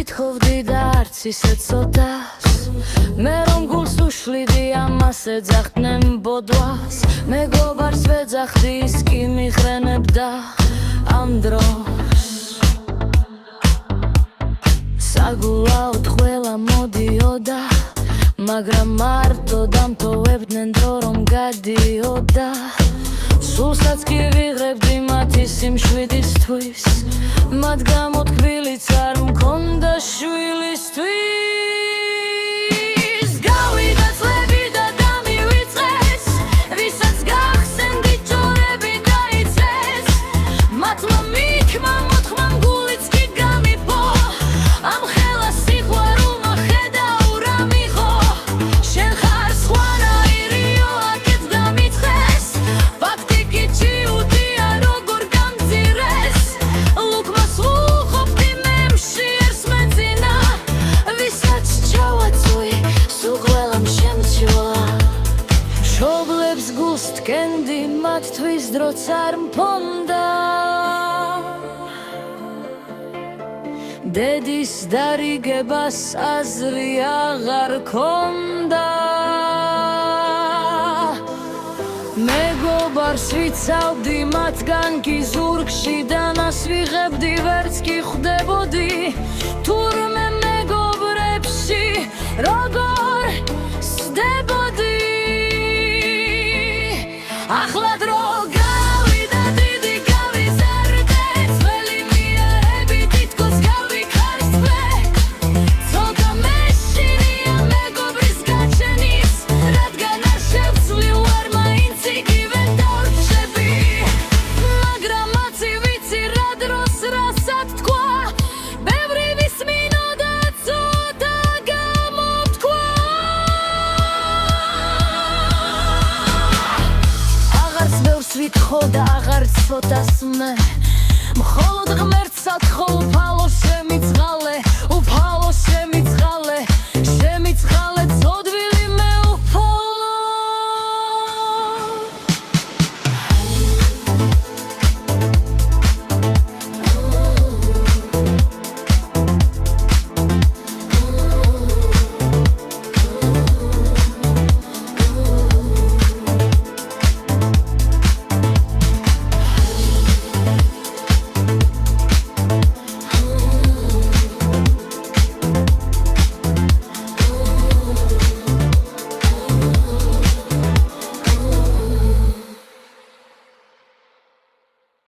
ვითხოვდი და არც ისე ცოტას მე რომ გულს უშლიდი ამას ეძახდნენ ბოდვას მეგობარს ვეძახდი ის კი მიყრენებდა ამ დროს საგულაოდ ყველა მოდიოდა მაგრამ მარტო დამტოვებდნენ დრო რომ გადიოდა სულსაც კი ვიღებდი მათი სიმშვიდისთვის მათ გამო თბილიც არ მქონდა შვილისთვის გავიდა წლები და დამივიწყეს ვისაც გახსენდი ჭორები დაიწეს მათმა მითქმა მოთხრამ გულიც კი გამიფო ამ ხელა სიყვარულმა ხედავ რა მიხო შენ ხარ სხვანაირიო აქეთ დამიწყეს ფაქტი კი ჭიუდია როგორ გამძირეს ლუკმა სულყოფდი მე მშიერს მეძინა ვისაც ჩავაწვი სულ ყველამ შემჩივა მშობლებს გულს თქენდი მათთვის დროც არ მქონდა დედის დარიგებას აზრი აღარ ქონდა მეგობარს ვიცავდი მათგან კი ზურგში დანას ვიღებდი ვერც კი ხვდებოდი თურმე მეგობრებში როგორ სდებოდი ახლა დრო გავიდა დიდი გავიზარდე ძველი მიარები თითქოს გავიქარსტვე ცოტა მეშინია მეგობრის გაჩენის რადგან არ შევცვლი ვარ მაინც იგივე დარჩები მაგრამ მათი ვიცი რა დროს რასაც თქვა ბევრი ვისმინო და ცოტა გამოვთქვა აღარც ბევრს ვითხოვ და აღარც ცოტას მე